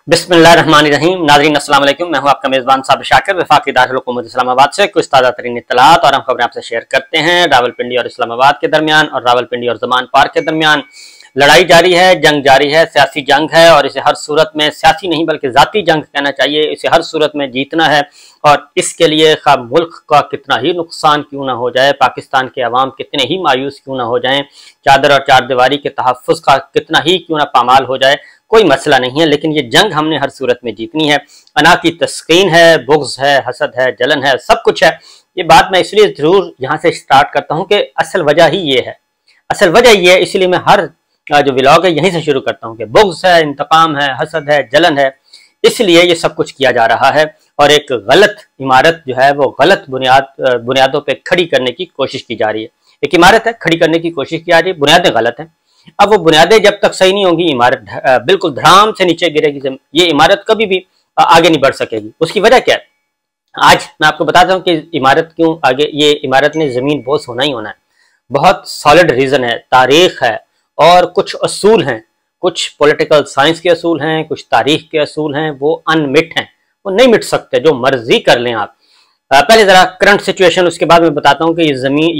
बिस्मिल्लाहिर्रहमानिर्रहीम। नाज़रीन अस्सलाम वालेकुम। मैं हूं आपका मेज़बान साबिर शाकिर वफाकी दारुल हुकूमत इस्लामाबाद से कुछ ताज़ा तरीन इत्तलात और हम खबरें आपसे शेयर करते हैं। रावलपिंडी और इस्लामाबाद के दरमियान और रावलपिंडी और ज़मान पार्क के दरमियान लड़ाई जारी है, जंग जारी है, सियासी जंग है और इसे हर सूरत में सियासी नहीं बल्कि ज़ाती जंग कहना चाहिए। इसे हर सूरत में जीतना है और इसके लिए खा मुल्क का कितना ही नुकसान क्यों ना हो जाए, पाकिस्तान के अवाम कितने ही मायूस क्यों ना हो जाएं, चादर और चार दीवारी के तहफ़्फ़ुज़ का कितना ही क्यों ना पामाल हो जाए, कोई मसला नहीं है। लेकिन ये जंग हमने हर सूरत में जीतनी है। अना की तस्कीन है, बुग़्ज़ है, हसद है, जलन है, सब कुछ है। ये बात मैं इसलिए ज़रूर यहाँ से स्टार्ट करता हूँ कि असल वजह ही ये है, असल वजह ये है। इसलिए मैं हर जो व्लॉग है यहीं से शुरू करता हूँ कि बुग़्ज़ है, इंतकाम है, हसद है, जलन है, इसलिए ये सब कुछ किया जा रहा है और एक गलत इमारत जो है वो गलत बुनियादों पे खड़ी करने की कोशिश की जा रही है। एक इमारत है, खड़ी करने की कोशिश की जा रही है, बुनियादें गलत हैं। अब वो बुनियादें जब तक सही नहीं होंगी, इमारत बिल्कुल धड़ाम से नीचे गिरेगी। ये इमारत कभी भी आगे नहीं बढ़ सकेगी। उसकी वजह क्या है, आज मैं आपको बताता हूँ कि इमारत क्यों आगे, ये इमारत ने जमीन बोझ होना ही होना है। बहुत सॉलिड रीजन है, तारीख है और कुछ असूल हैं, कुछ पॉलिटिकल साइंस के असूल हैं, कुछ तारीख के असूल हैं, वो अनमिट हैं, वो नहीं मिट सकते, जो मर्जी कर लें आप। पहले जरा करंट सिचुएशन, उसके बाद मैं बताता हूँ कि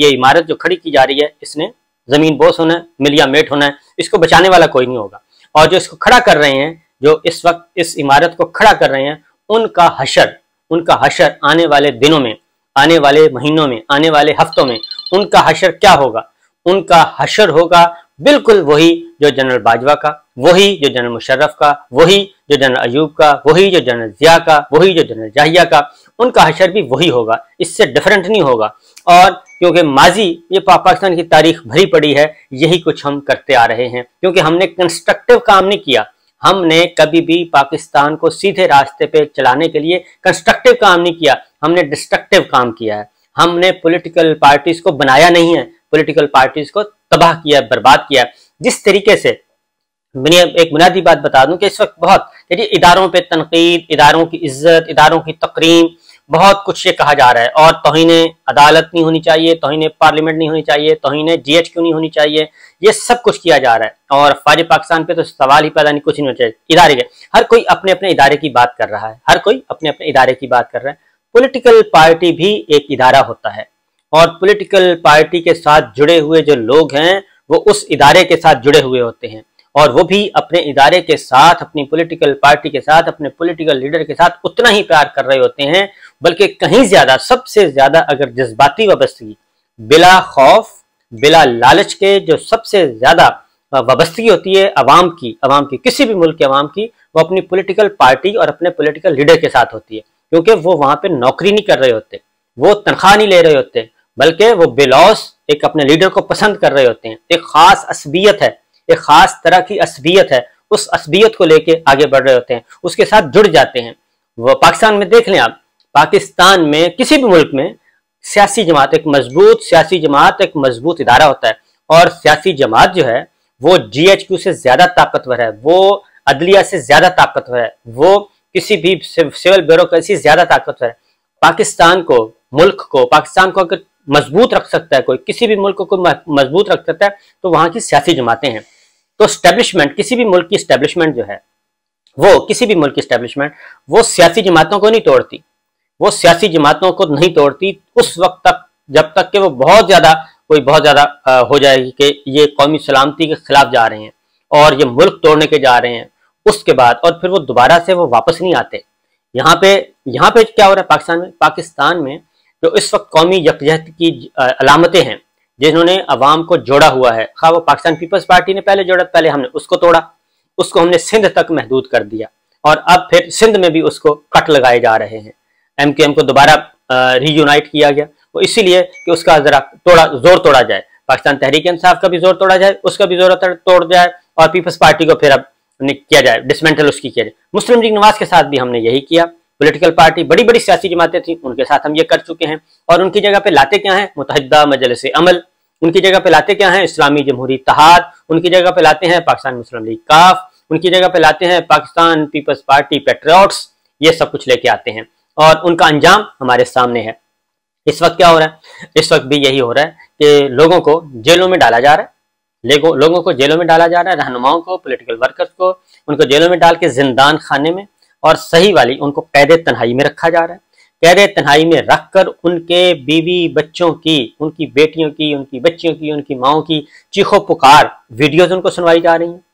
ये इमारत जो खड़ी की जा रही है, इसने जमीन बोझ होना है, मिलिया मेट होना है, इसको बचाने वाला कोई नहीं होगा। और जो इसको खड़ा कर रहे हैं, जो इस वक्त इस इमारत को खड़ा कर रहे हैं, उनका हशर आने वाले दिनों में, आने वाले महीनों में, आने वाले हफ्तों में उनका हशर क्या होगा? उनका हशर होगा बिल्कुल वही जो जनरल बाजवा का, वही जो जनरल मुशर्रफ का, वही जो जनरल अयूब का, वही जो जनरल जिया का, वही जो जनरल जाहिया का, उनका हशर भी वही होगा, इससे डिफरेंट नहीं होगा। और क्योंकि माजी ये पाकिस्तान की तारीख भरी पड़ी है, यही कुछ हम करते आ रहे हैं, क्योंकि हमने कंस्ट्रक्टिव काम नहीं किया। हमने कभी भी पाकिस्तान को सीधे रास्ते पे चलाने के लिए कंस्ट्रक्टिव काम नहीं किया, हमने डिस्ट्रक्टिव काम किया है। हमने पॉलिटिकल पार्टीज को बनाया नहीं है, पॉलिटिकल पार्टीज को तबाह किया, बर्बाद किया। जिस तरीके से एक बुनियादी बात बता दूं कि इस वक्त बहुत इदारों पे तनकीद, इदारों की इज्जत, इदारों की तकरीम, बहुत कुछ ये कहा जा रहा है। और तौहीने अदालत नहीं होनी चाहिए, तौहीने पार्लियामेंट नहीं होनी चाहिए, तौहीने GHQ नहीं होनी चाहिए, ये सब कुछ किया जा रहा है। और फौज पाकिस्तान पे तो सवाल ही पैदा नहीं, कुछ नहीं होना चाहिए। इदारे के हर कोई अपने अपने इदारे की बात कर रहा है, हर कोई अपने अपने इदारे की बात कर रहा है। पॉलिटिकल पार्टी भी एक इदारा होता है और पॉलिटिकल पार्टी के साथ जुड़े हुए जो लोग हैं वो उस इदारे के साथ जुड़े हुए होते हैं और वो भी अपने इदारे के साथ, अपनी पॉलिटिकल पार्टी के साथ, अपने पॉलिटिकल लीडर के साथ उतना ही प्यार कर रहे होते हैं, बल्कि कहीं ज्यादा, सबसे ज्यादा अगर जज्बाती वाबस्तगी, बिला खौफ, बिला लालच के जो सबसे ज्यादा वाबस्तगी होती है अवाम की किसी भी मुल्क के अवाम की, वो अपनी पॉलिटिकल पार्टी और अपने पॉलिटिकल लीडर के साथ होती है। क्योंकि वो वहां पे नौकरी नहीं कर रहे होते, वो तनख्वाह नहीं ले रहे होते, बल्कि वो बिलौस एक अपने लीडर को पसंद कर रहे होते हैं। एक खास असबियत है, एक खास तरह की असबियत है, उस असबियत को लेके आगे बढ़ रहे होते हैं, उसके साथ जुड़ जाते हैं। वो पाकिस्तान में देख लें आप, पाकिस्तान में किसी भी मुल्क में सियासी जमात, एक मजबूत सियासी जमात, एक मजबूत इदारा होता है। और सियासी जमात जो है वो GHQ से ज्यादा ताकतवर है, वो अदलिया से ज्यादा ताकतवर है, वो किसी भी सिविल ब्यूरोक्रेसी ज्यादा ताकतवर है। पाकिस्तान को, मुल्क को, पाकिस्तान को अगर मजबूत रख सकता है कोई, किसी भी मुल्क को मजबूत रख सकता है तो वहां की सियासी जमातें हैं। तो स्टैब्लिशमेंट, किसी भी मुल्क की स्टैब्लिशमेंट जो है वो, किसी भी मुल्क की स्टैब्लिशमेंट वो सियासी जमातों को नहीं तोड़ती, वो सियासी जमातों को नहीं तोड़ती उस वक्त तक जब तक कि वो बहुत ज्यादा हो जाएगी कि ये कौमी सलामती के खिलाफ जा रहे हैं और ये मुल्क तोड़ने के जा रहे हैं। उसके बाद और फिर वो दोबारा से वो वापस नहीं आते। यहाँ पे क्या हो रहा है पाकिस्तान में जो इस वक्त कौमी यकजहती की अलामतें हैं, जिन्होंने अवाम को जोड़ा हुआ है, खा वो पाकिस्तान पीपल्स पार्टी ने पहले जोड़ा, पहले हमने उसको तोड़ा, उसको हमने सिंध तक महदूद कर दिया और अब फिर सिंध में भी उसको कट लगाए जा रहे हैं। MQM को दोबारा रीयूनाइट किया गया, वो इसीलिए कि उसका जरा जोर तोड़ा जाए, पाकिस्तान तहरीक इंसाफ का भी जोर तोड़ा जाए, उसका भी जोर तोड़ जाए और पीपल्स पार्टी को फिर अब किया जाए, डिसमेंटल उसकी किया जाए। मुस्लिम लीग नवाज के साथ भी हमने यही किया। पॉलिटिकल पार्टी, बड़ी बड़ी सियासी जमातें थी, उनके साथ हम ये कर चुके हैं और उनकी जगह पे लाते क्या हैं? मुत्तहिदा मजलिस अमल, उनकी जगह पे लाते क्या हैं? इस्लामी जमहूरी इत्तेहाद, उनकी जगह पे लाते हैं पाकिस्तान मुस्लिम लीग काफ, उनकी जगह पे लाते हैं पाकिस्तान पीपल्स पार्टी पैट्रियट्स। ये सब कुछ लेके आते हैं और उनका अंजाम हमारे सामने है। इस वक्त क्या हो रहा है? इस वक्त भी यही हो रहा है कि लोगों को जेलों में डाला जा रहा है, लोगों को जेलों में डाला जा रहा है, रहनुमाओं को, पॉलिटिकल वर्कर्स को, उनको जेलों में डाल के जिंदान खाने में, और सही वाली उनको कैद तन्हाई में रखा जा रहा है। कैद तन्हाई में रखकर उनके बीवी बच्चों की, उनकी बेटियों की, उनकी बच्चियों की, उनकी माओ की चीखों पुकार वीडियोज उनको सुनवाई जा रही हैं।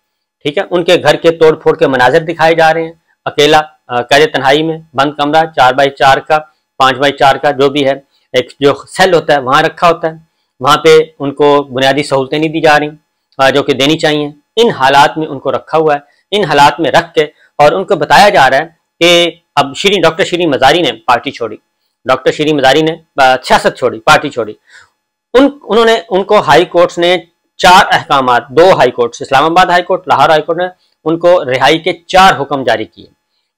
ठीक है, उनके घर के तोड़ फोड़ के मनाजिर दिखाए जा रहे हैं। अकेला कैद तन्हाई में बंद कमरा 4x4 का, 5x4 का जो भी है, एक जो सेल होता है वहां रखा होता है, वहां पे उनको बुनियादी सहूलतें नहीं दी जा रही जो कि देनी चाहिए। इन हालात में उनको रखा हुआ है। इन हालात में रख के और उनको बताया जा रहा है कि अब डॉक्टर शीरीन मजारी ने पार्टी छोड़ी, डॉक्टर शीरीन मजारी ने सियासत छोड़ी, पार्टी छोड़ी। उन्होंने उनको हाई कोर्ट्स ने 4 अहकामात, 2 high courts, Islamabad high court, Lahore high court ने उनको रिहाई के 4 हुक्म जारी किए,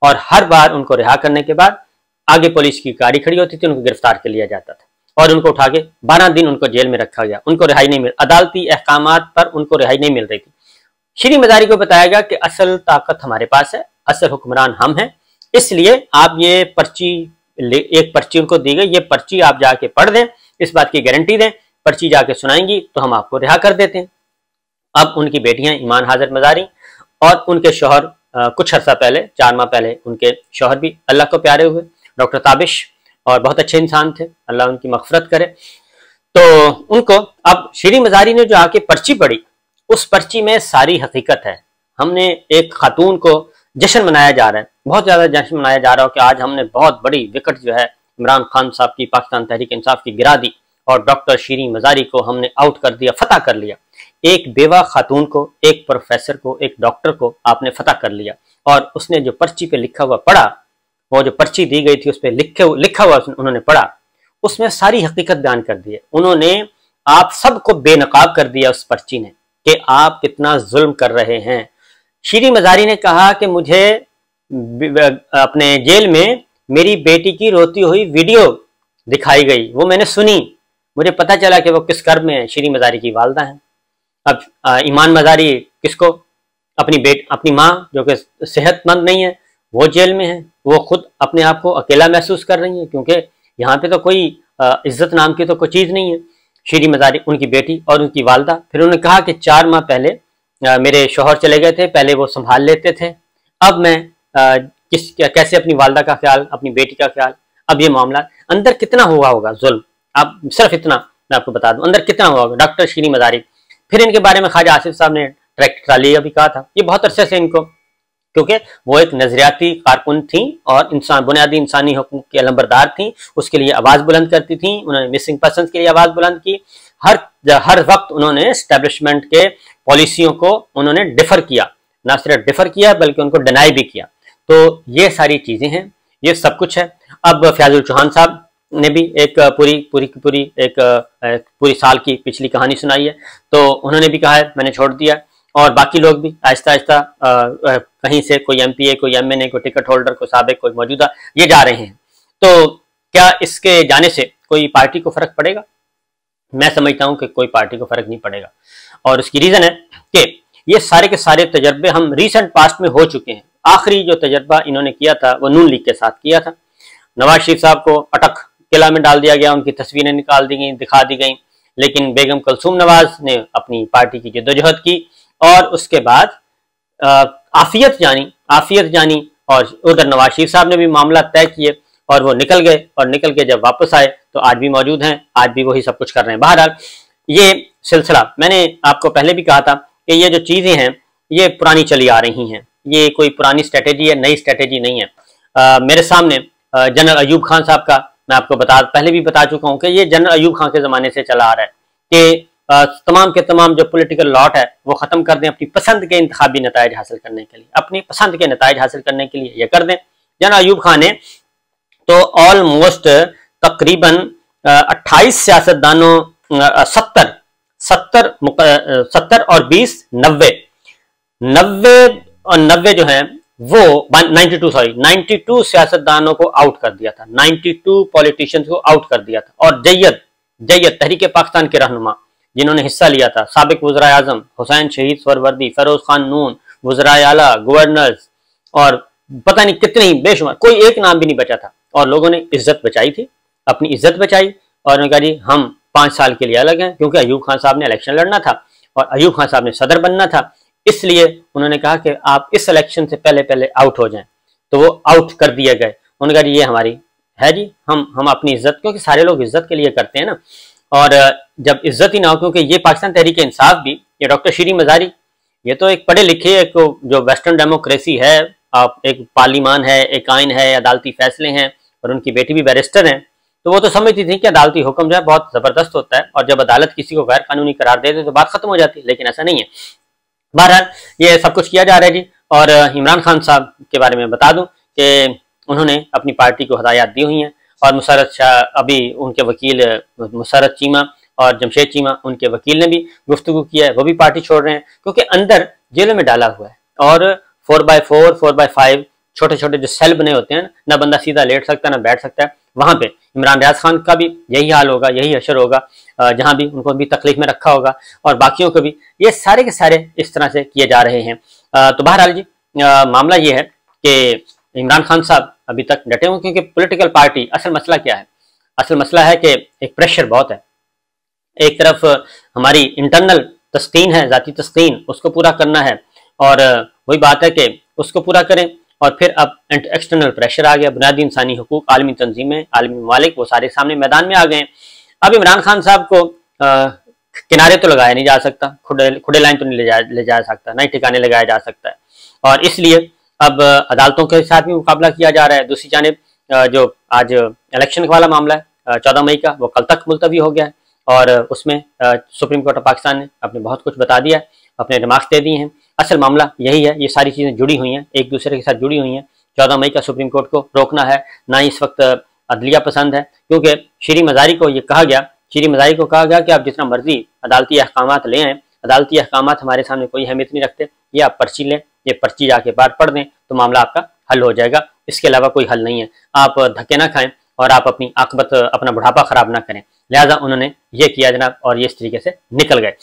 और हर बार उनको रिहा करने के बाद आगे पुलिस की गाड़ी खड़ी होती थी, उनको गिरफ्तार कर लिया जाता था और उनको उठा के 12 दिन उनको जेल में रखा गया। उनको रिहाई नहीं मिल, अदालती अहकामात पर उनको रिहाई नहीं मिल रही थी। शीरीन मजारी को बताया गया कि असल ताकत हमारे पास है, असल हुक्मरान हम हैं, इसलिए आप ये पर्ची, एक पर्ची उनको दी गई, ये पर्ची आप जाके पढ़ दें, इस बात की गारंटी दें, पर्ची जाके सुनाएंगी तो हम आपको रिहा कर देते हैं। अब उनकी बेटियां ईमान हाजिर मजारी और उनके शौहर कुछ अर्सा पहले, 4 माह पहले, उनके शौहर भी अल्लाह को प्यारे हुए, डॉक्टर ताबिश, और बहुत अच्छे इंसान थे, अल्लाह उनकी मगफरत करे। तो उनको अब शीरीन मजारी ने जो आके पर्ची पढ़ी, उस पर्ची में सारी हकीकत है। हमने एक खातून को जश्न मनाया जा रहा है, बहुत ज्यादा जश्न मनाया जा रहा है कि आज हमने बहुत बड़ी विकेट जो है इमरान खान साहब की, पाकिस्तान तहरीक इंसाफ की गिरा दी और डॉक्टर शीरीन मजारी को हमने आउट कर दिया, फतह कर लिया। एक बेवा खातून को, एक प्रोफेसर को, एक डॉक्टर को आपने फतह कर लिया। और उसने जो पर्ची पे लिखा हुआ पढ़ा, वो जो पर्ची दी गई थी उस पर लिखा हुआ उन्होंने पढ़ा, उसमें सारी हकीकत बयान कर दी है। उन्होंने आप सबको बेनकाब कर दिया उस पर्ची ने कि आप कितना जुल्म कर रहे हैं। शीरीन मजारी ने कहा कि मुझे अपने जेल में मेरी बेटी की रोती हुई वीडियो दिखाई गई, वो मैंने सुनी, मुझे पता चला कि वो किस कर्म में है, शीरीन मजारी की वालदा है। अब ईमान मजारी किसको, अपनी माँ जो कि सेहतमंद नहीं है, वो जेल में है, वो खुद अपने आप को अकेला महसूस कर रही है, क्योंकि यहाँ पे तो कोई इज्जत नाम की तो कोई चीज़ नहीं है। शीरीन मजारी, उनकी बेटी और उनकी वालदा, फिर उन्होंने कहा कि 4 माह पहले मेरे शौहर चले गए थे, पहले वो संभाल लेते थे, अब मैं कैसे अपनी वालदा का ख्याल, अपनी बेटी का ख्याल। अब ये मामला अंदर कितना हुआ होगा जुल्म, अब सिर्फ इतना मैं आपको बता दूं अंदर कितना हुआ होगा। डॉक्टर शीरीन मजारी, फिर इनके बारे में ख्वाजा आसिफ साहब ने ट्रैक्टर ट्राली का भी कहा था, ये बहुत अरसे से इनको, क्योंकि वो एक नजरियाती कारकुन थी और इंसान, बुनियादी इंसानी हुकूक की अलंबरदार थी, उसके लिए आवाज बुलंद करती थी, उन्होंने मिसिंग पर्सन के लिए आवाज बुलंद की, हर वक्त उन्होंने एस्टेब्लिशमेंट के पॉलिसियों को उन्होंने डिफर किया, ना सिर्फ डिफर किया बल्कि उनको डिनाई भी किया। तो ये सारी चीजें हैं, ये सब कुछ है। अब फयाजुल चौहान साहब ने भी एक पूरी साल की पिछली कहानी सुनाई है, तो उन्होंने भी कहा है मैंने छोड़ दिया, और बाकी लोग भी आहिस्ता आहिस्ता कहीं से कोई एमपीए, कोई एमएनए, कोई टिकट होल्डर, कोई साबिक, कोई मौजूदा, ये जा रहे हैं। तो क्या इसके जाने से कोई पार्टी को फर्क पड़ेगा? मैं समझता हूं कि कोई पार्टी को फर्क नहीं पड़ेगा, और उसकी रीजन है कि ये सारे के सारे तजर्बे हम रिसेंट पास्ट में हो चुके हैं। आखिरी जो तजर्बा इन्होंने किया था वो नून लीग के साथ किया था। नवाज शरीफ साहब को अटक किला में डाल दिया गया, उनकी तस्वीरें निकाल दी गई, दिखा दी गई, लेकिन बेगम कुलसूम नवाज ने अपनी पार्टी की जद्दोजहद की और उसके बाद आफियत जानी और उधर नवाज शरीफ साहब ने भी मामला तय किए और वो निकल गए, और निकल के जब वापस आए तो आज भी मौजूद हैं, आज भी वही सब कुछ कर रहे हैं। बहरहाल ये सिलसिला मैंने आपको पहले भी कहा था कि ये जो चीजें हैं ये पुरानी चली आ रही हैं, ये कोई पुरानी स्ट्रेटेजी है, नई स्ट्रेटेजी नहीं है। मेरे सामने जनरल अयूब खान साहब का मैं आपको पहले भी बता चुका हूं कि ये जनरल अयूब खान के जमाने से चला आ रहा है कि तमाम के तमाम जो पॉलिटिकल लॉट है वो खत्म कर दें अपनी पसंद के इंतखाबी नताइज हासिल करने के लिए, अपनी पसंद के नताइज हासिल करने के लिए ये कर दें। जनरल अयूब खान ने तो ऑलमोस्ट तकरीबन 28 सियासतदानों 70 और 20 90 जो है वो 92 सियासतदानों को आउट कर दिया था, 92 पॉलिटिशियंस को आउट कर दिया था। और जैयद तहरीक पाकिस्तान के रहनुमा जिन्होंने हिस्सा लिया था, साबिक वज़ीर आज़म हुसैन शहीद सरवर्दी, फरोज खान नून, वज़ीर आला, गवर्नर्स और पता नहीं कितने बेशुमार, कोई एक नाम भी नहीं बचा था। और लोगों ने इज्जत बचाई थी, अपनी इज्जत बचाई और उन्होंने कहा जी हम 5 साल के लिए अलग हैं, क्योंकि अयूब खान साहब ने इलेक्शन लड़ना था और अयूब खान साहब ने सदर बनना था, इसलिए उन्होंने कहा कि आप इस इलेक्शन से पहले पहले आउट हो जाएं, तो वो आउट कर दिए गए। उन्होंने कहा ये हमारी है जी, हम अपनी इज्जत, क्योंकि सारे लोग इज्जत के लिए करते हैं ना, और जब इज्जत ही ना हो, क्योंकि ये पाकिस्तान तहरीक इंसाफ भी, ये डॉक्टर शीरी मजारी, ये तो एक पढ़े लिखे, एक जो वेस्टर्न डेमोक्रेसी है, आप एक पार्लिमान है, एक आइन है, अदालती फैसले हैं, और उनकी बेटी भी बैरिस्टर हैं, तो वो तो समझती थी कि अदालती हुक्म जो है बहुत जबरदस्त होता है, और जब अदालत किसी को गैर कानूनी करार दे दे तो बात खत्म हो जाती है, लेकिन ऐसा नहीं है। बहरहाल ये सब कुछ किया जा रहा है जी। और इमरान खान साहब के बारे में बता दूं कि उन्होंने अपनी पार्टी को हदायत दी हुई हैं, और मुसरत शाह, अभी उनके वकील मुसरत चीमा और जमशेद चीमा, उनके वकील ने भी गुफ्तगू किया है, वो भी पार्टी छोड़ रहे हैं, क्योंकि अंदर जेलों में डाला हुआ है, और 4x4 4x5 छोटे छोटे जो सेल बने होते हैं ना बंदा सीधा लेट सकता है ना बैठ सकता है, वहां पे इमरान रियाज खान का भी यही हाल होगा, यही अशर होगा, जहां भी उनको भी तकलीफ में रखा होगा, और बाकियों को भी। ये सारे के सारे इस तरह से किए जा रहे हैं। तो बहरहाल जी मामला ये है कि इमरान खान साहब अभी तक डटे हुए, क्योंकि पॉलिटिकल पार्टी, असल मसला क्या है, असल मसला है कि एक प्रेशर बहुत है। एक तरफ हमारी इंटरनल तस्कीन है, जाती तस्कीन, उसको पूरा करना है, और वही बात है कि उसको पूरा करें, और फिर अब एक्सटर्नल प्रेशर आ गया, बुनियादी इंसानी हकूक, आलमी तंजीमें, आलमी ममालिक, वो सारे सामने मैदान में आ गए। अब इमरान खान साहब को किनारे तो लगाया नहीं जा सकता, खुडे लाइन तो नहीं ले जाया सकता, ना ही ठिकाने लगाया जा सकता है, और इसलिए अब अदालतों के साथ भी मुकाबला किया जा रहा है। दूसरी जानिब जो आज इलेक्शन वाला मामला है 14 मई का, वो कल तक मुलतवी हो गया है, और उसमें सुप्रीम कोर्ट ऑफ पाकिस्तान ने अपने बहुत कुछ बता दिया है, अपने रिमार्क्स दे दिए हैं। असल मामला यही है, ये सारी चीज़ें जुड़ी हुई हैं, एक दूसरे के साथ जुड़ी हुई हैं। 14 मई का सुप्रीम कोर्ट को रोकना है, ना ही इस वक्त अदलिया पसंद है, क्योंकि शीरी मजारी को ये कहा गया, शीरी मजारी को कहा गया कि आप जितना मर्जी अदालती अहकामात ले आएँ, अदालती अहकामात हमारे सामने कोई अहमियत नहीं रखते, ये आप पर्ची लें, ये पर्ची जाके बाहर पढ़ दें तो मामला आपका हल हो जाएगा, इसके अलावा कोई हल नहीं है। आप धक्के ना खाएं और आप अपनी आकबत, अपना बुढ़ापा खराब ना करें। लिहाजा उन्होंने ये किया जनाब, और ये इस तरीके से निकल गए।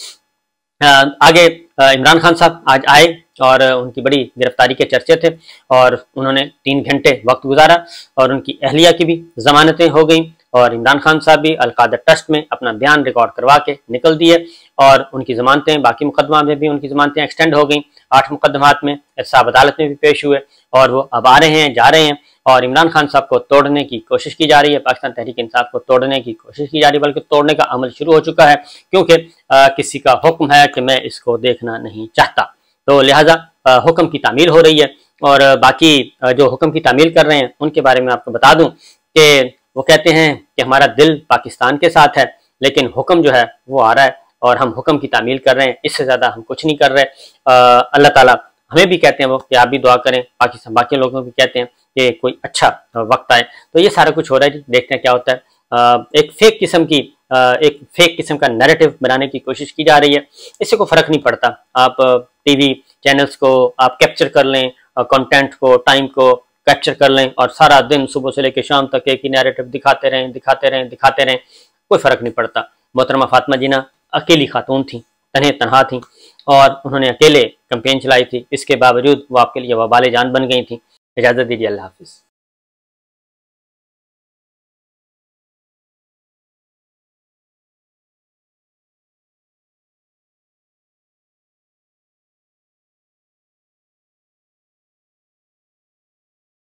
आगे इमरान खान साहब आज आए, और उनकी बड़ी गिरफ्तारी के चर्चे थे, और उन्होंने 3 घंटे वक्त गुजारा, और उनकी अहलिया की भी जमानतें हो गई, और इमरान खान साहब भी अलकादर ट्रस्ट में अपना बयान रिकॉर्ड करवा के निकल दिए, और उनकी जमानतें, बाकी मुकदमा में भी उनकी जमानतें एक्सटेंड हो गई। 8 मुकदमात में एहतसाब अदालत में भी पेश हुए, और वो अब आ रहे हैं, जा रहे हैं, और इमरान खान साहब को तोड़ने की कोशिश की जा रही है, पाकिस्तान तहरीक इंसाफ को तोड़ने की कोशिश की जा रही है, बल्कि तोड़ने का अमल शुरू हो चुका है, क्योंकि किसी का हुक्म है कि मैं इसको देखना नहीं चाहता, तो लिहाजा हुक्म की तामील हो रही है। और बाकी जो हुक्म की तामील कर रहे हैं उनके बारे में आपको बता दूं कि वो कहते हैं कि हमारा दिल पाकिस्तान के साथ है, लेकिन हुक्म जो है वो आ रहा है, और हम हुक्म की तामील कर रहे हैं, इससे ज़्यादा हम कुछ नहीं कर रहे। अल्लाह ताला हमें भी कहते हैं वो कि आप भी दुआ करें, पाकिस्तान बाकी लोगों को भी कहते हैं कि कोई अच्छा वक्त आए। तो ये सारा कुछ हो रहा है जी, देखते हैं क्या होता है। एक फेक किस्म का नैरेटिव बनाने की कोशिश की जा रही है, इससे कोई फर्क नहीं पड़ता। आप टीवी चैनल्स को आप कैप्चर कर लें, कंटेंट को, टाइम को कैप्चर कर लें, और सारा दिन सुबह से लेकर शाम तक एक ही नैरेटिव दिखाते रहें, कोई फर्क नहीं पड़ता। मोहतरमा फातिमा जीना अकेली खातून थी, तनहा थी, और उन्होंने अकेले कैंपेन चलाई थी, इसके बावजूद वो आपके लिए वबाल जान बन गई थी। इजाज़त दीजिए, अल्लाह हाफिज़।